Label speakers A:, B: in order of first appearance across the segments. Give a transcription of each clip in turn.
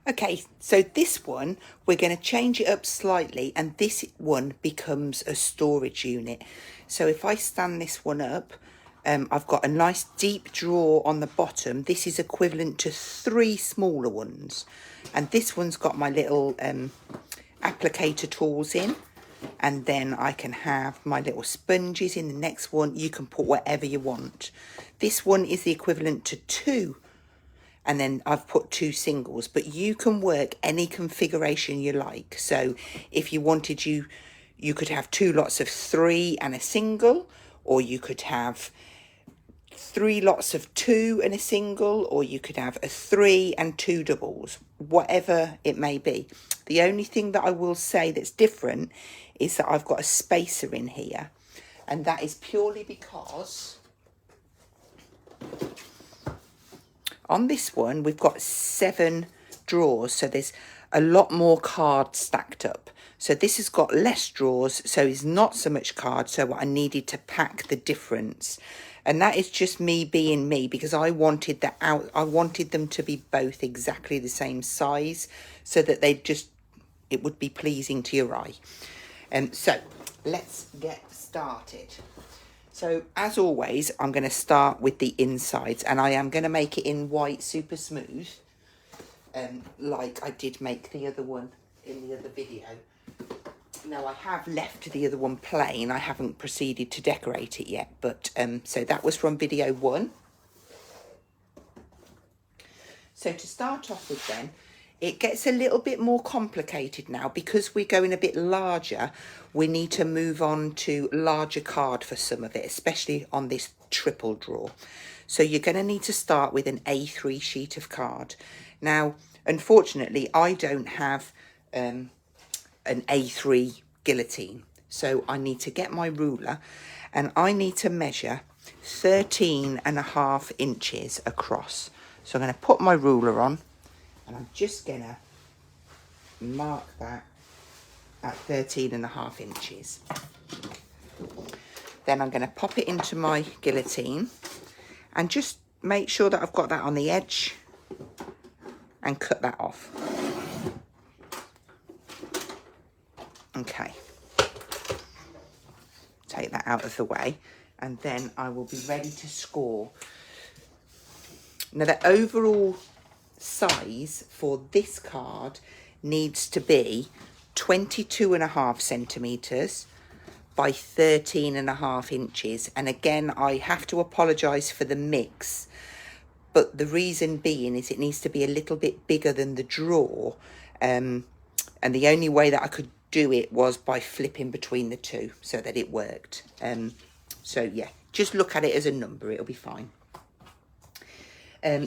A: Okay, so this one, we're going to change it up slightly, and this one becomes a storage unit. So if I stand this one up, I've got a nice deep drawer on the bottom. This is equivalent to 3 smaller ones. And this one's got my little applicator tools in. And then I can have my little sponges in the next one. You can put whatever you want. This one is the equivalent to 2. And then I've put 2 singles, but you can work any configuration you like. So if you wanted, you could have 2 lots of 3 and a single, or you could have 3 lots of 2 and a single, or you could have a 3 and 2 doubles, whatever it may be. The only thing that I will say that's different is that I've got a spacer in here, and that is purely because on this one, we've got 7 drawers, so there's a lot more cards stacked up. So this has got less drawers, so it's not so much cards, so I needed to pack the difference. And that is just me being me, because I wanted them to be both exactly the same size, so that it would be pleasing to your eye. So let's get started. So, as always, I'm going to start with the insides, and I am going to make it in white super smooth, like I did make the other one in the other video. Now, I have left the other one plain. I haven't proceeded to decorate it yet, but so that was from video 1. So, to start off with then, it gets a little bit more complicated now because we're going a bit larger. We need to move on to larger card for some of it, especially on this triple drawer. So you're going to need to start with an A3 sheet of card. Now, unfortunately, I don't have an A3 guillotine. So I need to get my ruler, and I need to measure 13.5 inches across. So I'm going to put my ruler on, and I'm just going to mark that at 13.5 inches. Then I'm going to pop it into my guillotine and just make sure that I've got that on the edge and cut that off. Okay. Take that out of the way, and then I will be ready to score. Now, the overall size for this card needs to be 22.5 centimetres by 13.5 inches. And again, I have to apologise for the mix, but the reason being is it needs to be a little bit bigger than the drawer. And the only way that I could do it was by flipping between the two so that it worked. So yeah, just look at it as a number, it'll be fine.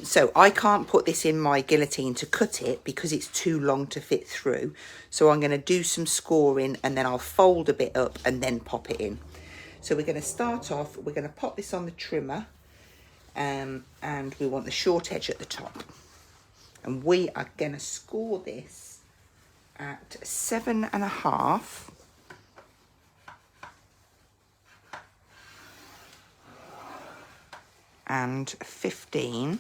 A: So I can't put this in my guillotine to cut it because it's too long to fit through. So I'm going to do some scoring, and then I'll fold a bit up and then pop it in. So we're going to start off, we're going to pop this on the trimmer, and we want the short edge at the top. And we are going to score this at 7.5. And 15.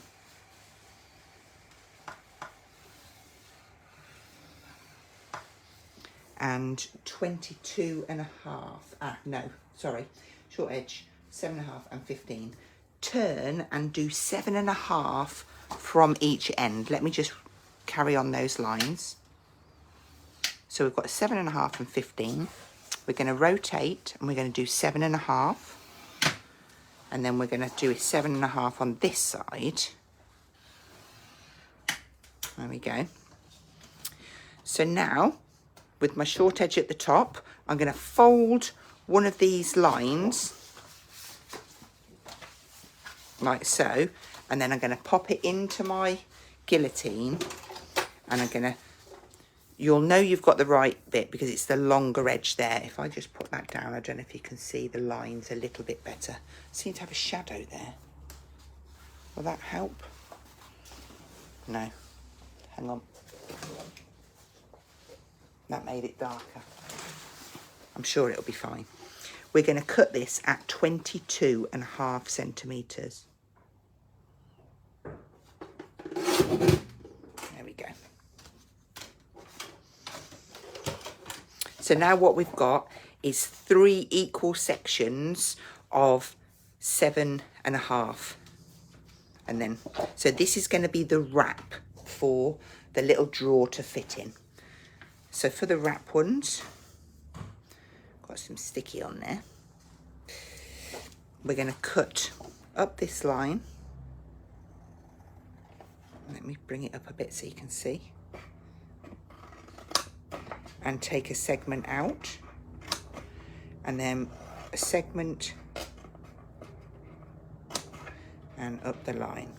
A: And 22.5. Short edge, 7.5 and 15. Turn and do 7.5 from each end. Let me just carry on those lines. So we've got 7.5 and 15. We're going to rotate, and we're going to do 7.5. And then we're going to do a 7.5 on this side. There we go. So now, with my short edge at the top, I'm going to fold one of these lines, like so, and then I'm going to pop it into my guillotine, and I'm going to, you'll know you've got the right bit because it's the longer edge there. If I just put that down, I don't know if you can see the lines a little bit better. I seem to have a shadow there. Will that help? No. Hang on. That made it darker. I'm sure it'll be fine. We're going to cut this at 22.5 centimetres. There we go. So now what we've got is 3 equal sections of 7.5. And then, so this is going to be the wrap for the little drawer to fit in. So for the wrap ones, got some sticky on there. We're going to cut up this line. Let me bring it up a bit so you can see. And take a segment out. And then a segment and up the line.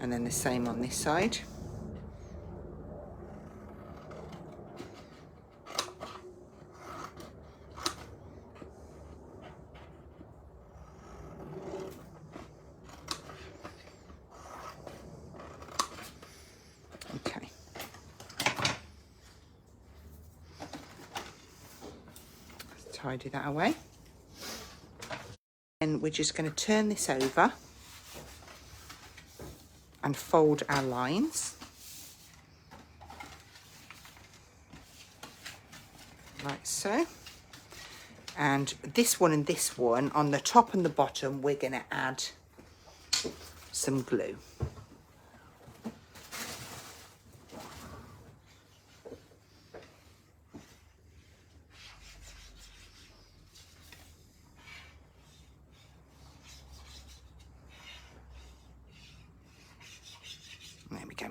A: And then the same on this side. Okay. Let's tidy that away. And we're just going to turn this over and fold our lines like so. And this one and this one, on the top and the bottom, we're going to add some glue. There we go.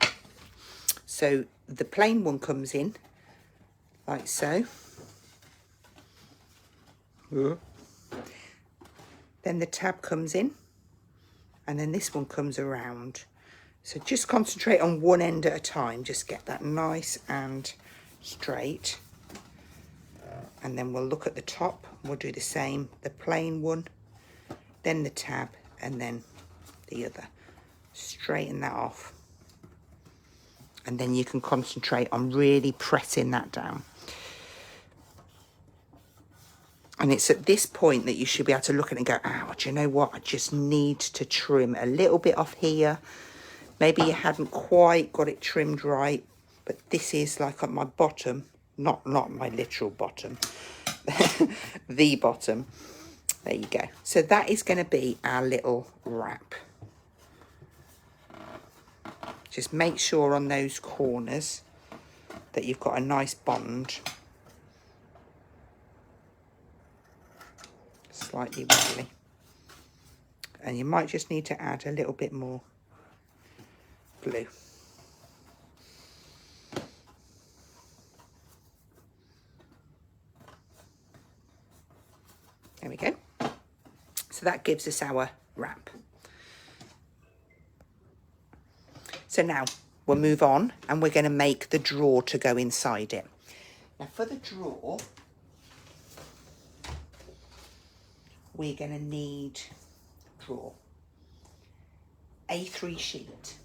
A: So the plain one comes in like so. Then the tab comes in, and then this one comes around. So just concentrate on one end at a time. Just get that nice and straight. And then we'll look at the top. We'll do the same, the plain one, then the tab, and then the other. Straighten that off. And then you can concentrate on really pressing that down. And it's at this point that you should be able to look at it and go, oh, do you know what? I just need to trim a little bit off here. Maybe you hadn't quite got it trimmed right, but this is like at my bottom, not my literal bottom, the bottom. There you go. So that is going to be our little wrap. Just make sure on those corners that you've got a nice bond. Slightly wiggly. And you might just need to add a little bit more glue. There we go. So that gives us our wrap. So now we'll move on and we're going to make the drawer to go inside it. Now for the drawer, we're going to need drawer, A3 sheet.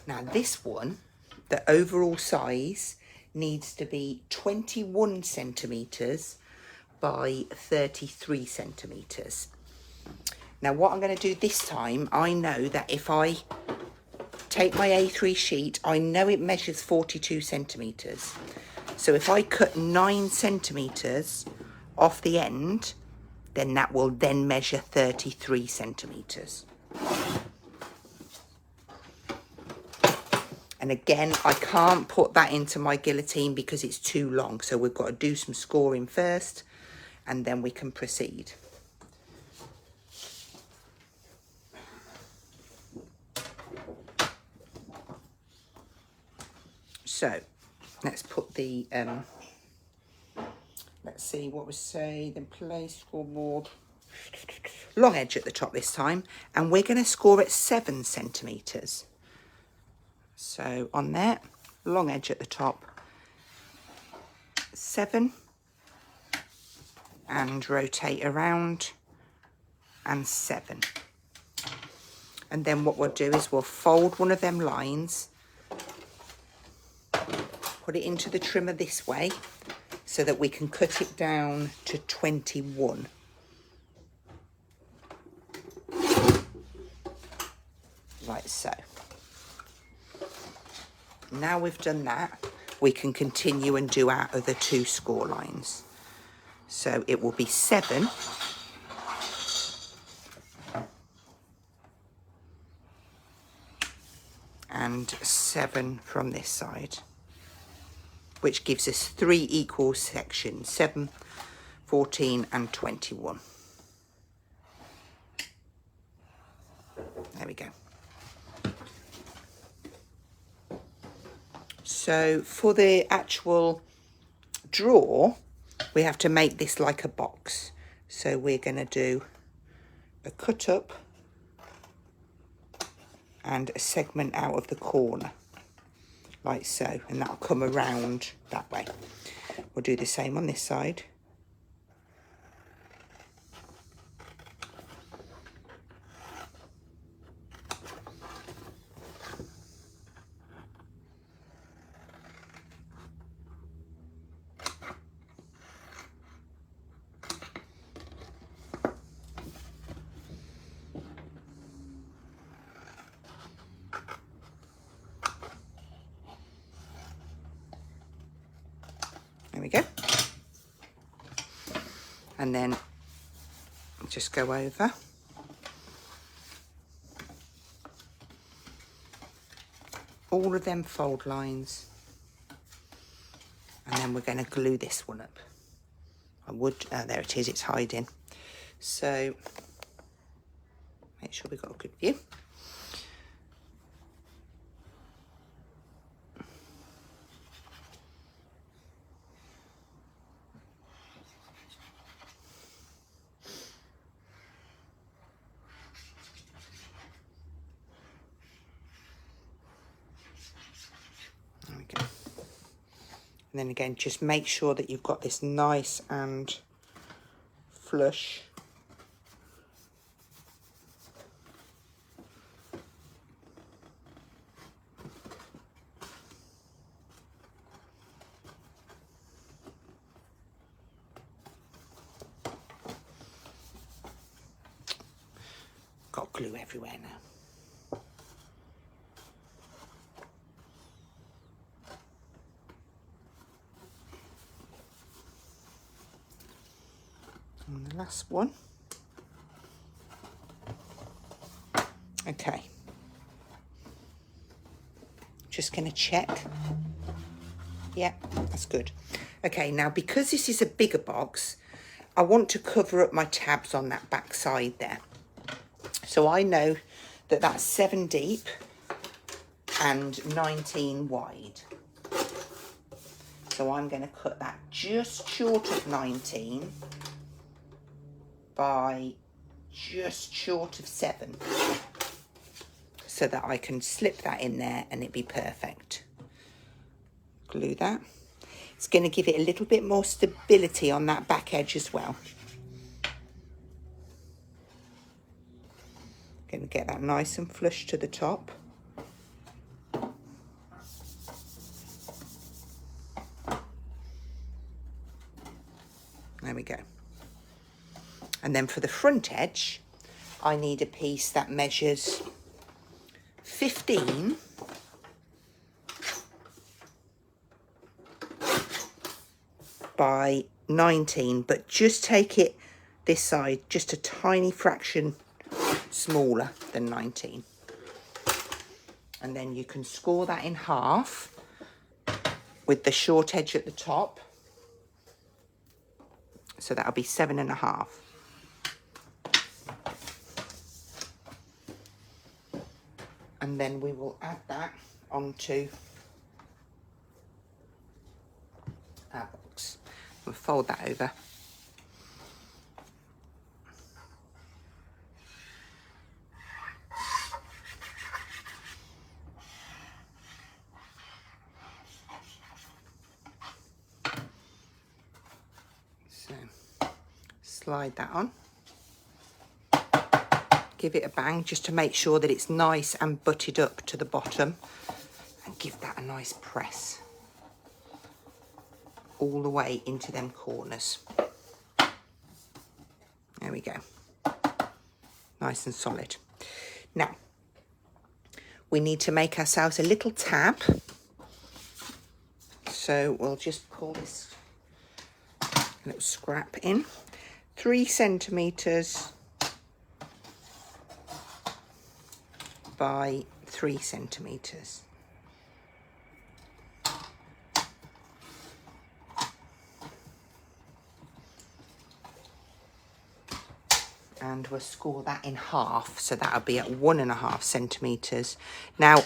A: Now this one, the overall size needs to be 21 centimetres by 33 centimetres. Now what I'm going to do this time, I know that if I take my A3 sheet, I know it measures 42 centimetres. So if I cut 9 centimetres off the end, then that will then measure 33 centimetres. And again, I can't put that into my guillotine because it's too long. So we've got to do some scoring first and then we can proceed. So let's put the, let's see what we say, then place scoreboard, long edge at the top this time, and we're going to score at 7 centimetres. So on there, long edge at the top, 7, and rotate around, and 7. And then what we'll do is we'll fold one of them lines, put it into the trimmer this way so that we can cut it down to 21. Like so. Now we've done that, we can continue and do our other 2 score lines. So it will be 7 and 7 from this side, which gives us 3 equal sections, 7, 14 and 21. There we go. So for the actual drawer, we have to make this like a box. So we're going to do a cut up and a segment out of the corner, like so, and that'll come around that way. We'll do the same on this side. There we go. And then just go over. All of them fold lines. And then we're going to glue this one up. There it is, it's hiding. So make sure we've got a good view. There we go. And then again, just make sure that you've got this nice and flush. Got glue everywhere now. And the last one. Okay. Just going to check. Yeah, that's good. Okay, now because this is a bigger box, I want to cover up my tabs on that back side there. So I know that that's 7 deep and 19 wide. So I'm going to cut that just short of 19 by just short of 7, so that I can slip that in there and it'd be perfect. Glue that. It's going to give it a little bit more stability on that back edge as well. Going to get that nice and flush to the top. There we go. And then for the front edge, I need a piece that measures 15 by 19, but just take it this side just a tiny fraction smaller than 19. And then you can score that in half with the short edge at the top. So that'll be 7.5. And then we will add that onto our box. We'll fold that over. So slide that on. Give it a bang just to make sure that it's nice and butted up to the bottom, and give that a nice press all the way into them corners. There we go. Nice and solid. Now, we need to make ourselves a little tab So we'll just pull this little scrap in. 3 centimetres by 3 centimetres. And we'll score that in half, so that'll be at 1.5 centimetres. Now,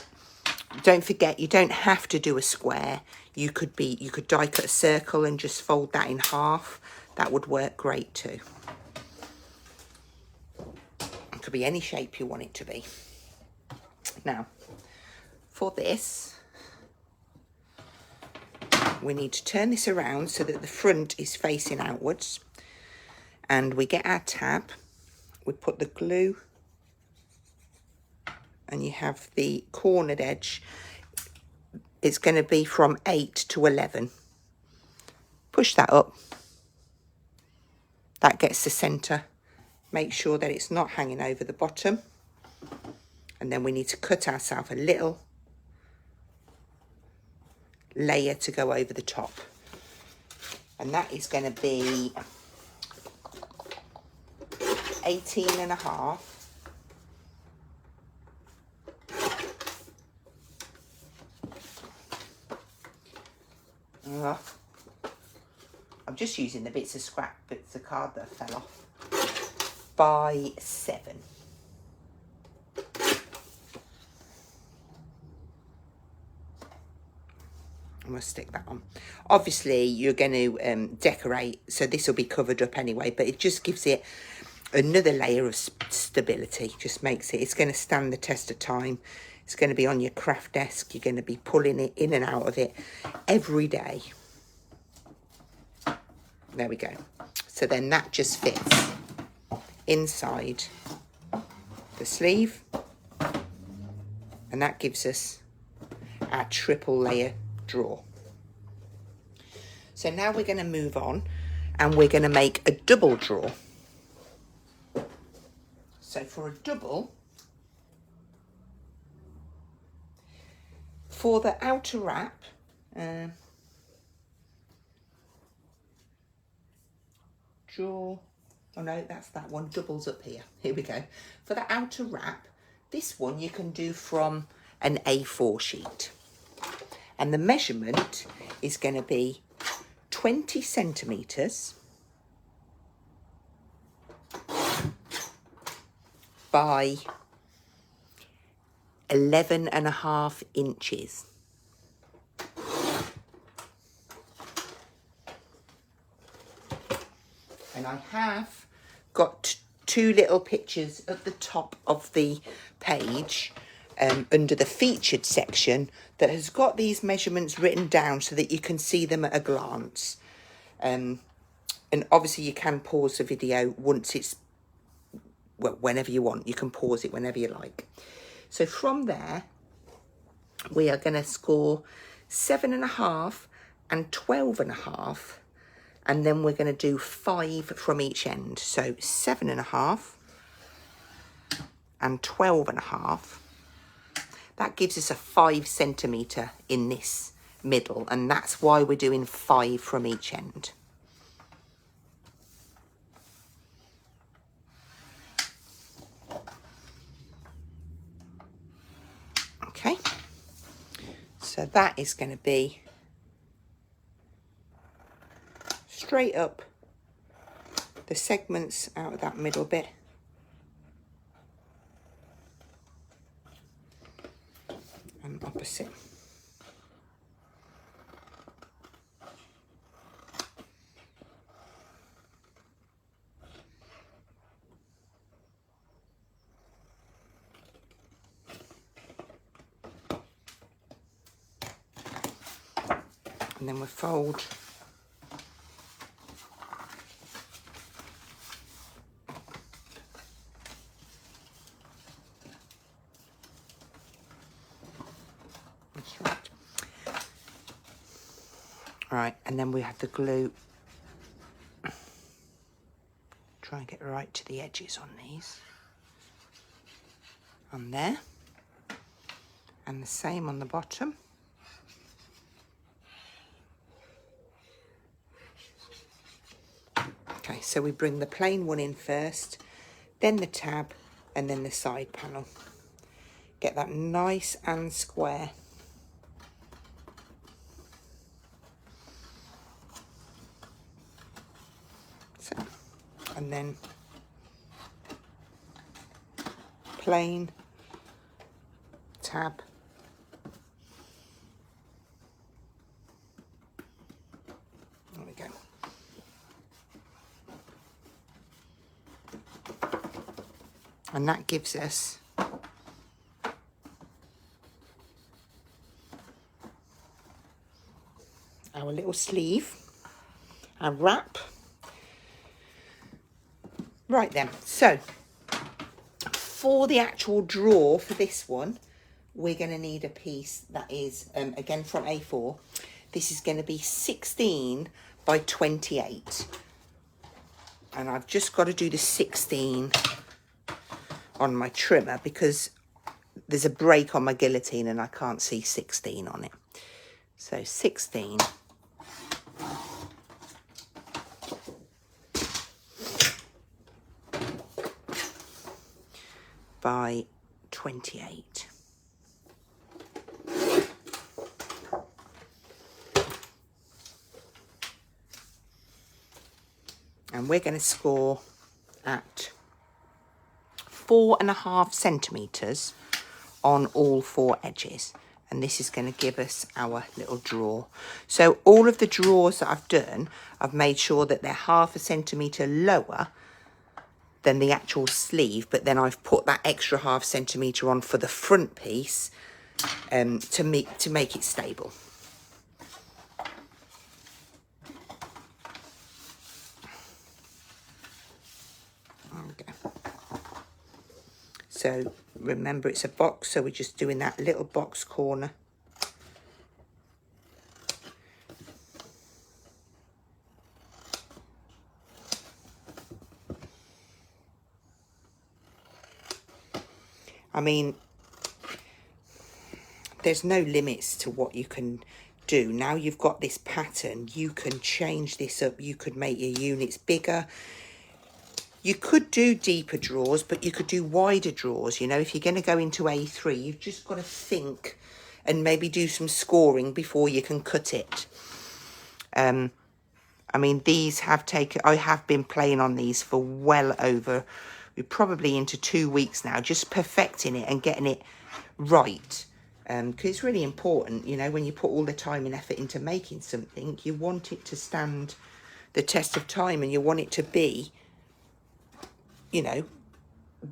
A: don't forget, you don't have to do a square. You could die cut a circle and just fold that in half. That would work great too. It could be any shape you want it to be. Now, for this, we need to turn this around so that the front is facing outwards. And we get our tab. We put the glue, and you have the cornered edge. It's going to be from 8 to 11. Push that up. That gets the centre. Make sure that it's not hanging over the bottom. And then we need to cut ourselves a little layer to go over the top. And that is going to be 18.5. I'm just using the bits of card that fell off. By 7. I'm going to stick that on. Obviously, you're going to decorate, so this will be covered up anyway, but it just gives it another layer of stability. Just makes it, it's going to stand the test of time. It's going to be on your craft desk. You're going to be pulling it in and out of it every day. There we go. So then that just fits inside the sleeve. And that gives us our triple layer drawer. So now we're going to move on and we're going to make a double drawer. So for a double, for the outer wrap, draw, oh no, that's that one, doubles up here. Here we go. For the outer wrap, this one you can do from an A4 sheet. And the measurement is going to be 20 centimetres by 11.5 inches. And I have got 2 little pictures at the top of the page under the featured section that has got these measurements written down so that you can see them at a glance. And obviously you can pause the video once it's, well, whenever you want. You can pause it whenever you like. So from there, we are going to score 7.5 and 12.5. And then we're going to do 5 from each end. So 7.5 and 12.5. That gives us a 5 centimetre in this middle. And that's why we're doing 5 from each end. Okay. So that is going to be straight up the segments out of that middle bit. And opposite. And then we fold right, and then we have the glue. Try and get right to the edges on these. On there. And the same on the bottom. So we bring the plain one in first, then the tab, and then the side panel. Get that nice and square. So, and then plain, tab, there we go. And that gives us our little sleeve, our wrap. Right then, so for the actual drawer for this one, we're going to need a piece that is, again, from A4. This is going to be 16 by 28. And I've just got to do the 16 on my trimmer because there's a break on my guillotine and I can't see 16 on it. So 16. By 28. And we're going to score at 4.5 centimetres on all 4 edges. And this is going to give us our little drawer. So all of the drawers that I've done, I've made sure that they're 0.5 centimetre lower than the actual sleeve, but then I've put that extra 0.5 centimetre on for the front piece to make it stable. Okay. So remember, it's a box, so we're just doing that little box corner. I mean, there's no limits to what you can do. Now you've got this pattern, you can change this up. You could make your units bigger. You could do deeper drawers, but you could do wider drawers. You know, if you're going to go into A3, you've just got to think and maybe do some scoring before you can cut it. I mean, these have taken, I have been playing on these for well over, we're probably into 2 weeks now, just perfecting it and getting it right. Because it's really important, you know, when you put all the time and effort into making something, you want it to stand the test of time and you want it to be, you know,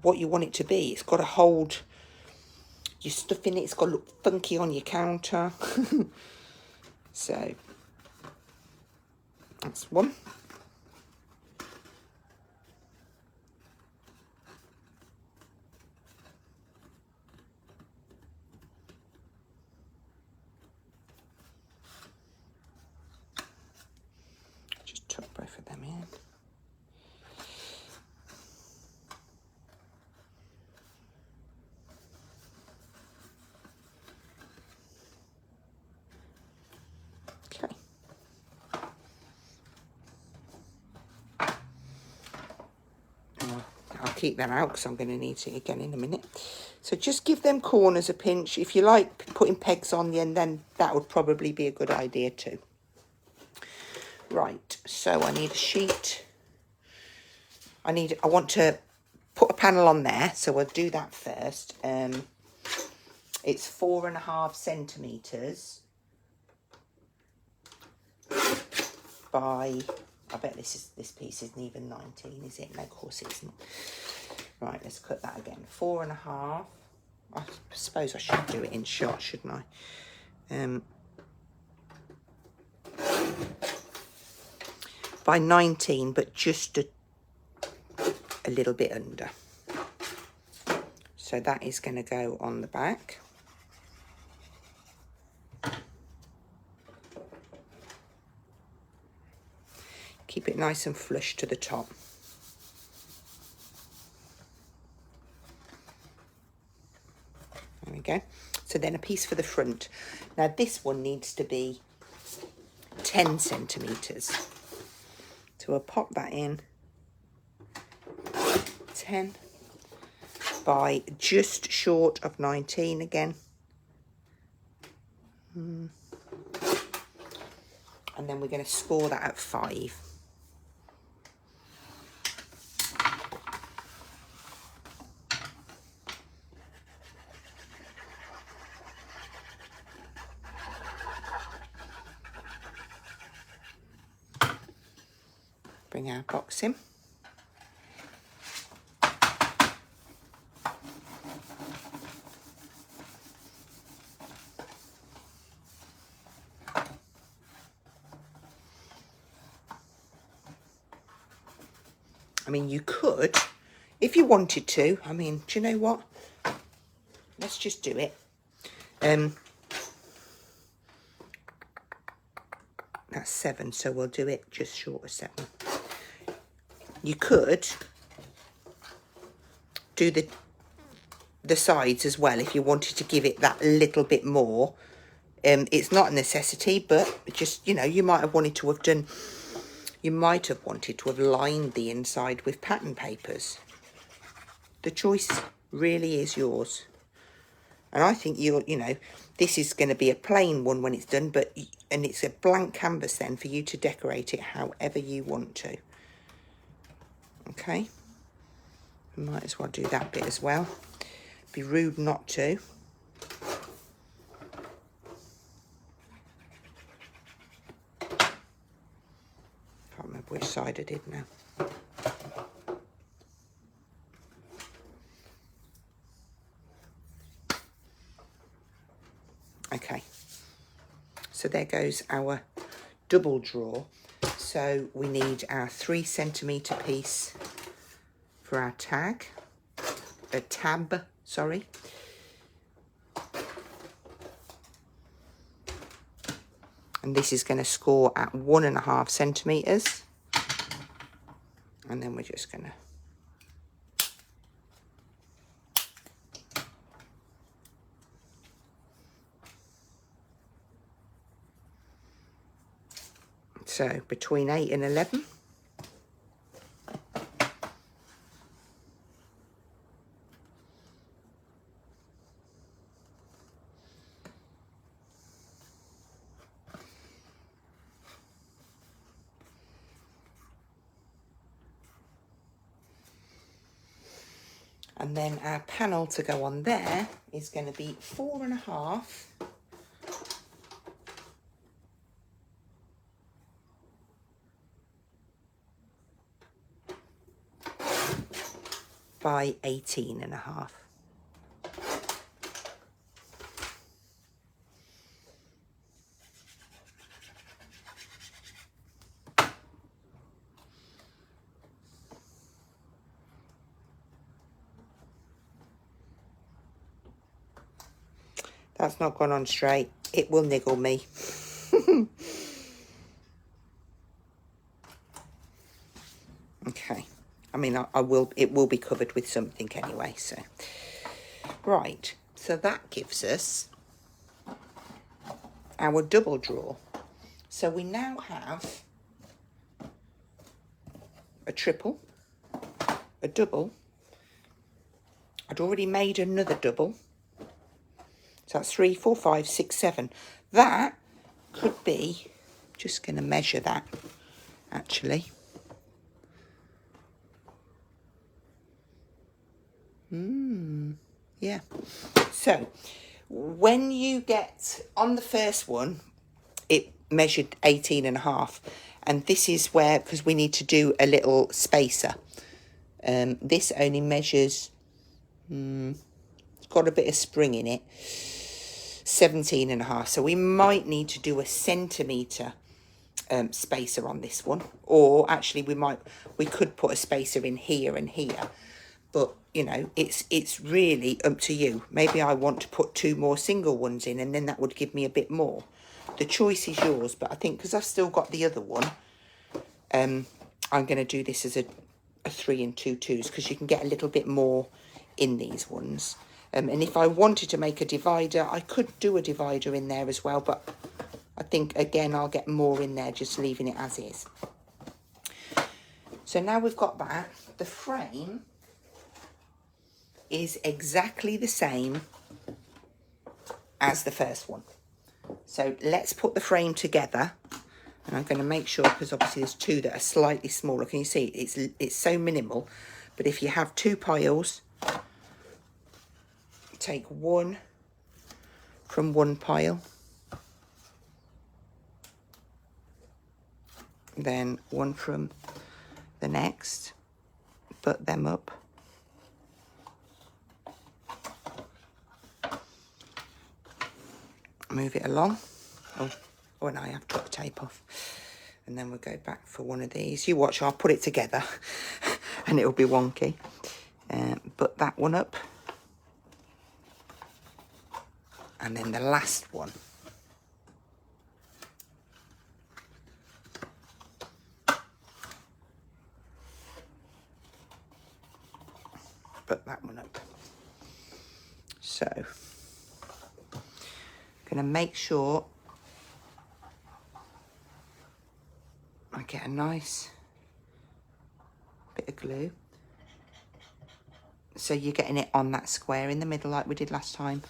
A: what you want it to be. It's got to hold your stuff in it. It's got to look funky on your counter. So, that's one. Just tuck both of them in. Okay. I'll keep them out because I'm going to need it again in a minute. So just give them corners a pinch. If you like putting pegs on the end, then that would probably be a good idea too. Right, so I need a sheet. I want to put a panel on there, so we'll do that first. It's 4.5 centimetres by, I bet this piece isn't even 19, is it? No, of course it isn't. Right, let's cut that again. 4.5. I suppose I should do it in shots, shouldn't I? By 19, but just a little bit under. So that is going to go on the back. Keep it nice and flush to the top. There we go. So then a piece for the front. Now this one needs to be 10 centimetres. So we'll pop that in 10 by just short of 19 again. And then we're going to score that at 5. Bring our box in. I mean, you could, if you wanted to. I mean, do you know what? Let's just do it. That's 7, so we'll do it just short of 7. You could do the sides as well if you wanted to give it that little bit more. It's not a necessity, but just, you know, you might have wanted to have done... You might have wanted to have lined the inside with pattern papers. The choice really is yours. And I think you know, this is going to be a plain one when it's done, and it's a blank canvas then for you to decorate it however you want to. Okay. I might as well do that bit as well. Be rude not to. Which side I did now. Okay, so there goes our double drawer. So we need our 3 centimetre piece for our tab, sorry. And this is going to score at 1.5 centimetres. And then we're just going to so between 8 and 11. And then our panel to go on there is going to be 4.5 by 18.5. That's not gone on straight. It will niggle me. Okay. I mean, it will be covered with something anyway, so. Right. So that gives us our double drawer. So we now have a triple, a double. I'd already made another double. So that's 3, 4, 5, 6, 7. That could be, just going to measure that, actually. Yeah. So, when you get, on the first one, it measured 18.5. And this is where, because we need to do a little spacer. This only measures, it's got a bit of spring in it. 17.5, so we might need to do a centimetre spacer on this one, or actually we could put a spacer in here and here, but you know, it's really up to you. Maybe I want to put 2 more single ones in, and then that would give me a bit more. The choice is yours, but I think because I've still got the other one, I'm going to do this as a 3 and 2 twos, because you can get a little bit more in these ones. And if I wanted to make a divider, I could do a divider in there as well. But I think, again, I'll get more in there just leaving it as is. So now we've got that. The frame is exactly the same as the first one. So let's put the frame together, and I'm going to make sure, because obviously there's two that are slightly smaller. Can you see? It's so minimal, but if you have two piles, take one from one pile, then one from the next, put them up, move it along. Oh, and I have to put the tape off. And then we'll go back for one of these. You watch, I'll put it together and it'll be wonky. Put that one up. And then the last one. Put that one up. So, going to make sure I get a nice bit of glue. So you're getting it on that square in the middle like we did last time.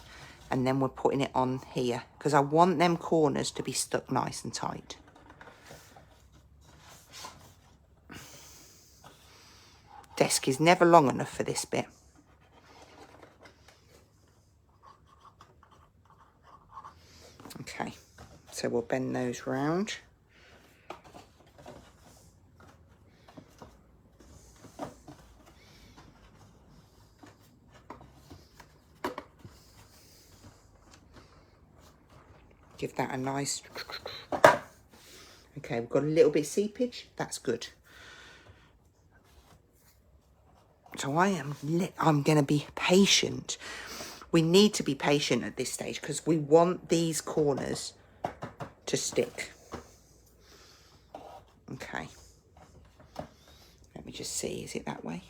A: And then we're putting it on here, because I want them corners to be stuck nice and tight. Desk is never long enough for this bit. Okay, so we'll bend those round. Give that a nice... Okay, we've got a little bit of seepage. That's good. So I'm going to be patient. We need to be patient at this stage because we want these corners to stick. Okay. Let me just see. Is it that way?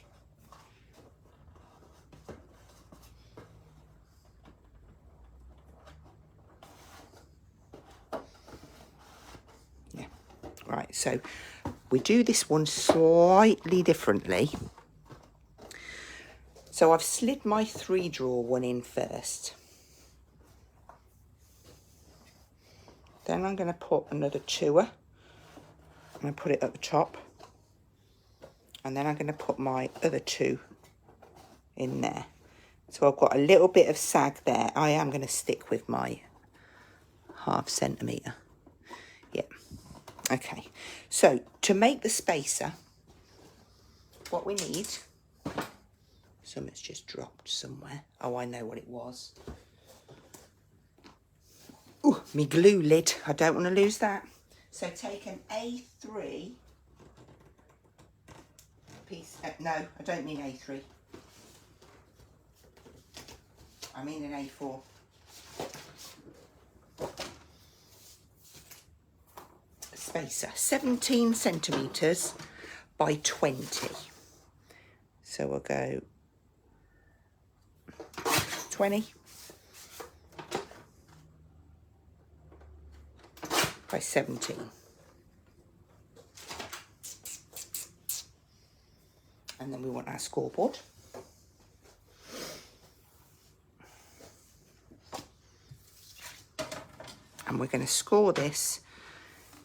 A: Yeah. Right. So we do this one slightly differently. So I've slid my 3-drawer one in first. Then I'm going to put another 2er. I'm going to put it at the top. And then I'm going to put my other 2 in there. So I've got a little bit of sag there. I am going to stick with my 0.5 centimetre. Yeah. Okay. So to make the spacer, what we need... Something's just dropped somewhere. Oh, I know what it was. Ooh, me glue lid. I don't want to lose that. So take an A3 piece. No, I don't mean A3. I mean an A4. Spacer. 17 centimetres by 20. So we'll go 20 by 17. And then we want our scoreboard. And we're going to score this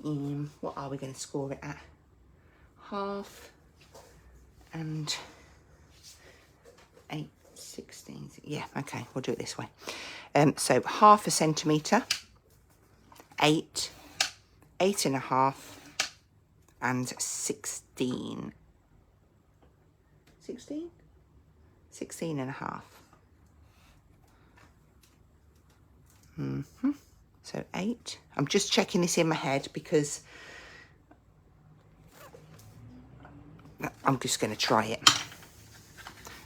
A: in, what are we going to score it at? 1/2 and 8, 16. Yeah, okay, we'll do it this way. So 1/2 centimetre, 8, 8.5, and 16. 16? 16.5. So 8. I'm just checking this in my head because I'm just going to try it.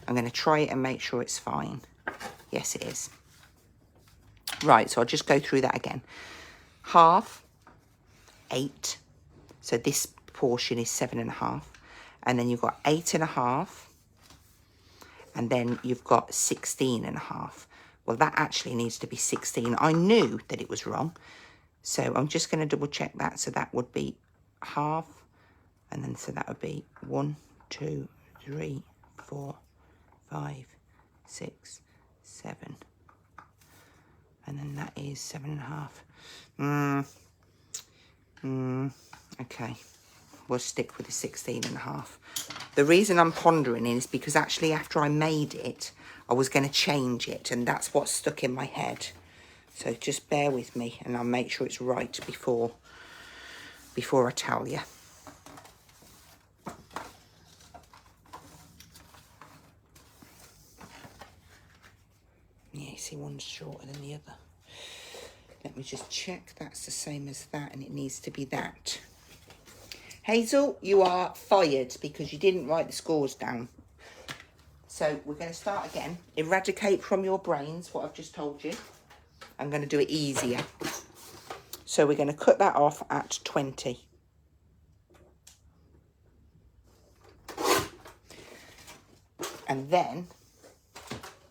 A: I'm going to try it and make sure it's fine. Yes, it is. Right, so I'll just go through that again. 1/2, 8. So this portion is 7.5. And then you've got 8.5. And then you've got 16.5. Well, that actually needs to be 16. I knew that it was wrong. So I'm just going to double check that. So that would be 1/2. And then so that would be 1, 2, 3, 4, 5, 6, 7. And then that is 7.5. Okay. We'll stick with the 16.5. The reason I'm pondering is because actually after I made it, I was going to change it, and that's what's stuck in my head. So just bear with me, and I'll make sure it's right before I tell you. Yeah, you see one's shorter than the other. Let me just check that's the same as that, and it needs to be that. Hazel, you are fired because you didn't write the scores down. So we're going to start again. Eradicate from your brains what I've just told you. I'm going to do it easier. So we're going to cut that off at 20. And then,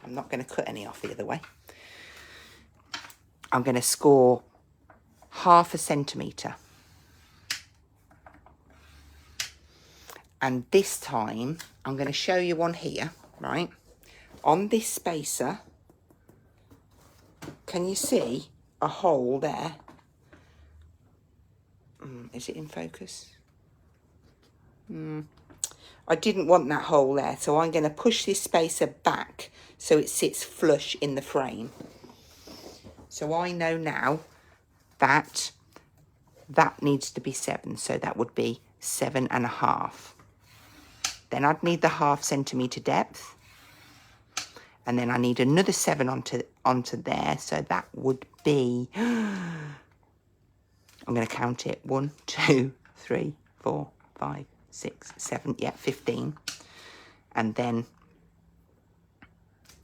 A: I'm not going to cut any off either way. I'm going to score 0.5 centimetre. And this time, I'm going to show you on here, right? On this spacer, can you see a hole there? Is it in focus? I didn't want that hole there, so I'm going to push this spacer back so it sits flush in the frame. So I know now that that needs to be 7, so that would be 7.5. Then I'd need the 0.5 centimetre depth. And then I need another 7 onto there. So that would be, I'm going to count it. 1, 2, 3, 4, 5, 6, 7. Yeah, 15. And then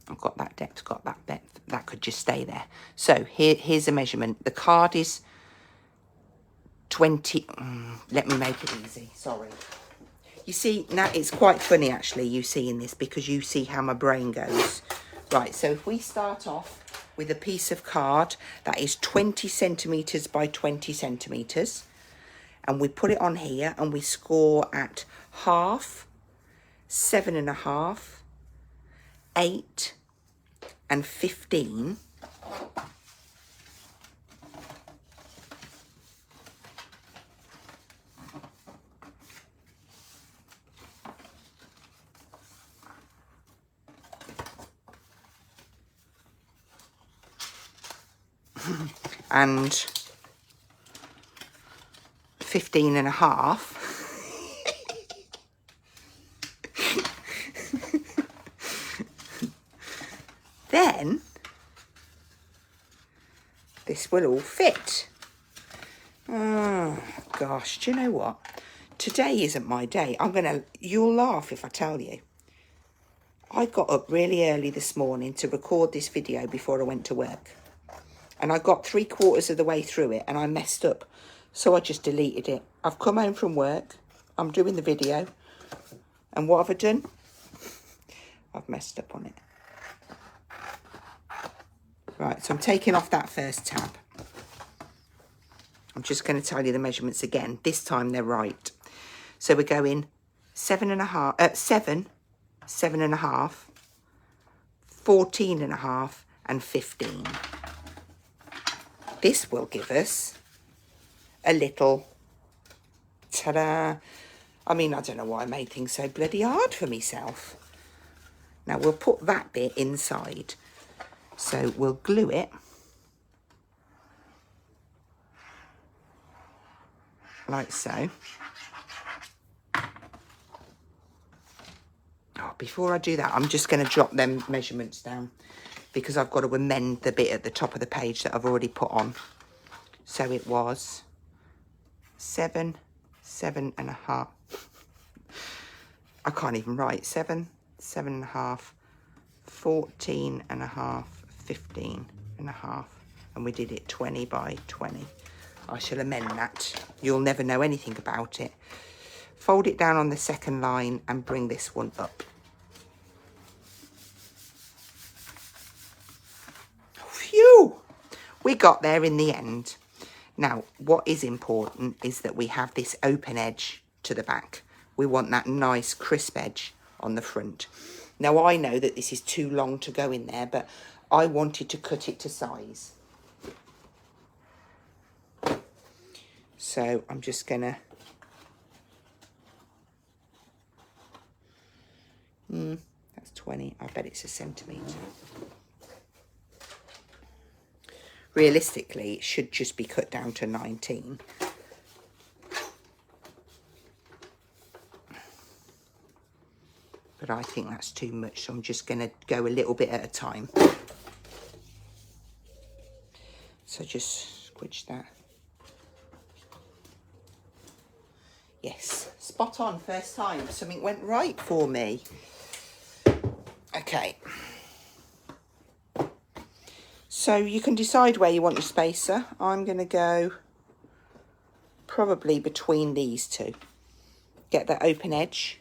A: I've got that depth, got that depth. That could just stay there. So here's a measurement. The card is 20. Let me make it easy. Sorry. You see, now it's quite funny actually, you seeing this, because you see how my brain goes. Right, so if we start off with a piece of card that is 20 centimetres by 20 centimetres, and we put it on here and we score at 0.5, 7.5, 8 and 15. And 15.5. Then this will all fit. Oh gosh, do you know what? Today isn't my day. You'll laugh if I tell you. I got up really early this morning to record this video before I went to work. And I got 3/4 of the way through it and I messed up. So I just deleted it. I've come home from work. I'm doing the video. And what have I done? I've messed up on it. Right, so I'm taking off that first tab. I'm just going to tell you the measurements again. This time they're right. So we're going 7.5, 7, 7.5, 14.5 and 15. This will give us a little, ta-da. I mean, I don't know why I made things so bloody hard for myself. Now we'll put that bit inside. So we'll glue it like so. Oh, before I do that, I'm just going to drop them measurements down because I've got to amend the bit at the top of the page that I've already put on. So it was 7, 7.5. I can't even write. 7, 7.5, 14.5, 15.5. And we did it 20 by 20. I shall amend that. You'll never know anything about it. Fold it down on the second line and bring this one up. Phew! We got there in the end. Now, what is important is that we have this open edge to the back. We want that nice crisp edge on the front. Now I know that this is too long to go in there, but I wanted to cut it to size. So I'm just gonna that's 20. I bet it's a centimetre. Realistically, it should just be cut down to 19. But I think that's too much, so I'm just going to go a little bit at a time. So just squidge that. Yes, spot on, first time. Something went right for me. Okay. So you can decide where you want your spacer. I'm going to go probably between these two. Get that open edge.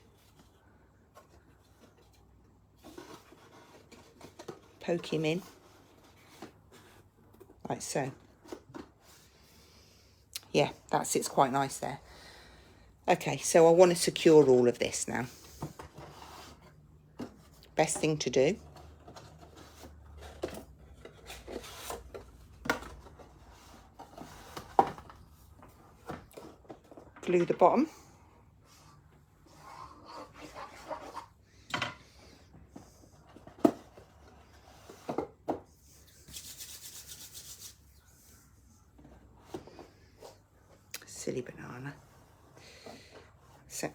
A: Poke him in. Like so. Yeah, that sits quite nice there. Okay, so I want to secure all of this now. Best thing to do. Glue the bottom. Silly banana. So,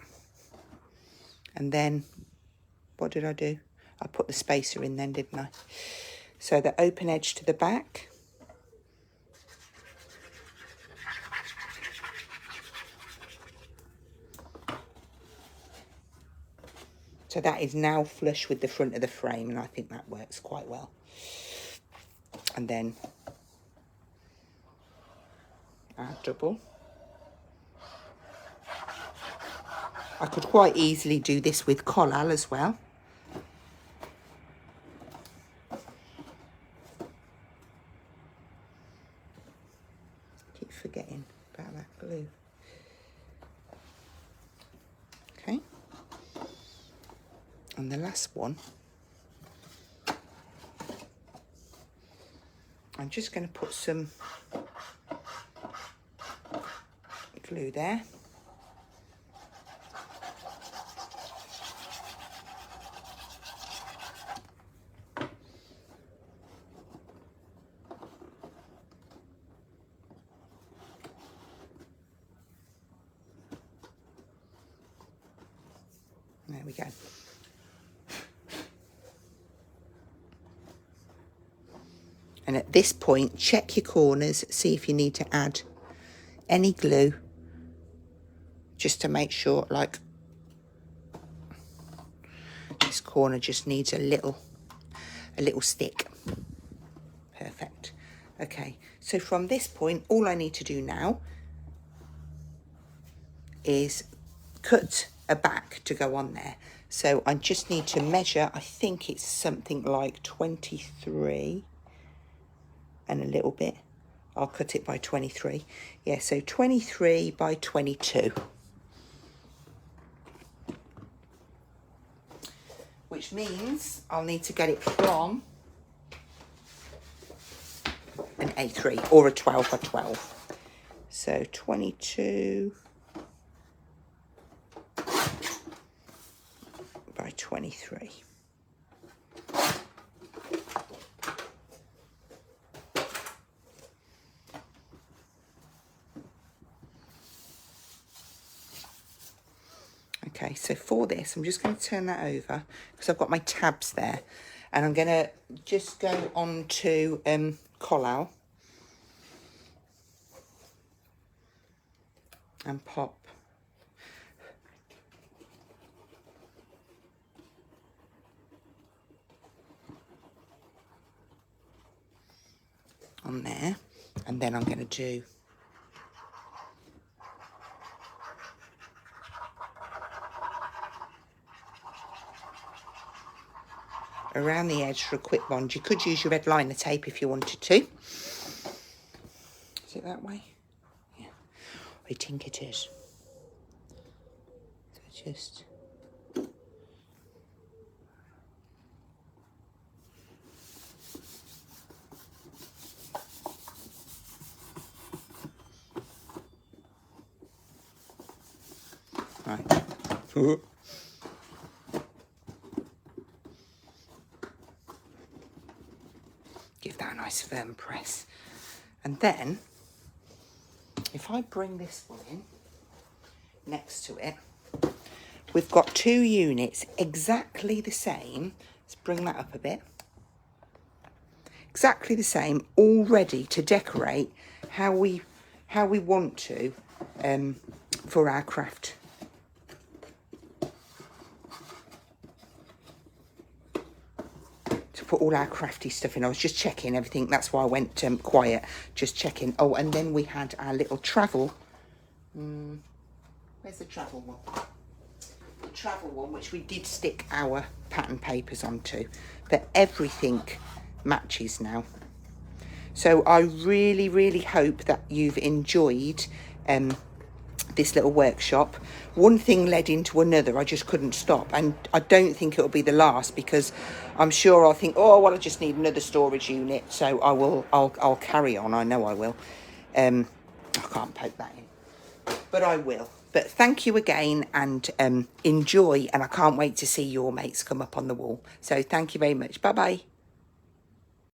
A: and then, what did I do? I put the spacer in then, didn't I? So the open edge to the back. So that is now flush with the front of the frame, and I think that works quite well. And then add double. I could quite easily do this with collal as well. Keep forgetting about that glue. Okay. And the last one, I'm just going to put some glue there. There we go. And at this point, check your corners, see if you need to add any glue, just to make sure, like, this corner just needs a little stick. Perfect. Okay, so from this point, all I need to do now is cut a back to go on there. So I just need to measure, I think it's something like 23 and a little bit. I'll cut it by 23. Yeah, so 23 by 22. Which means I'll need to get it from an A3 or a 12 by 12. So 22 by 23. Okay, so for this, I'm just going to turn that over because I've got my tabs there, and I'm going to just go on to collal and pop on there, and then I'm going to do around the edge for a quick bond. You could use your red liner tape if you wanted to. Is it that way? Yeah, I think it is. So just Give that a nice firm press. And then, if I bring this one in next to it, we've got 2 units exactly the same. Let's bring that up a bit. Exactly the same, all ready to decorate how we want to for our craft. To put all our crafty stuff in. I was just checking everything. That's why I went quiet. Just checking. Oh, and then we had our little travel. Where's the travel one? The travel one, which we did stick our pattern papers onto. But everything matches now. So I really, really hope that you've enjoyed this little workshop. One thing led into another. I just couldn't stop, and I don't think it'll be the last, because I'm sure I'll think, oh well, I just need another storage unit, so I'll carry on. I know I will. I can't poke that in, but I will. But thank you again, and enjoy, and I can't wait to see your mates come up on the wall. So thank you very much. Bye bye.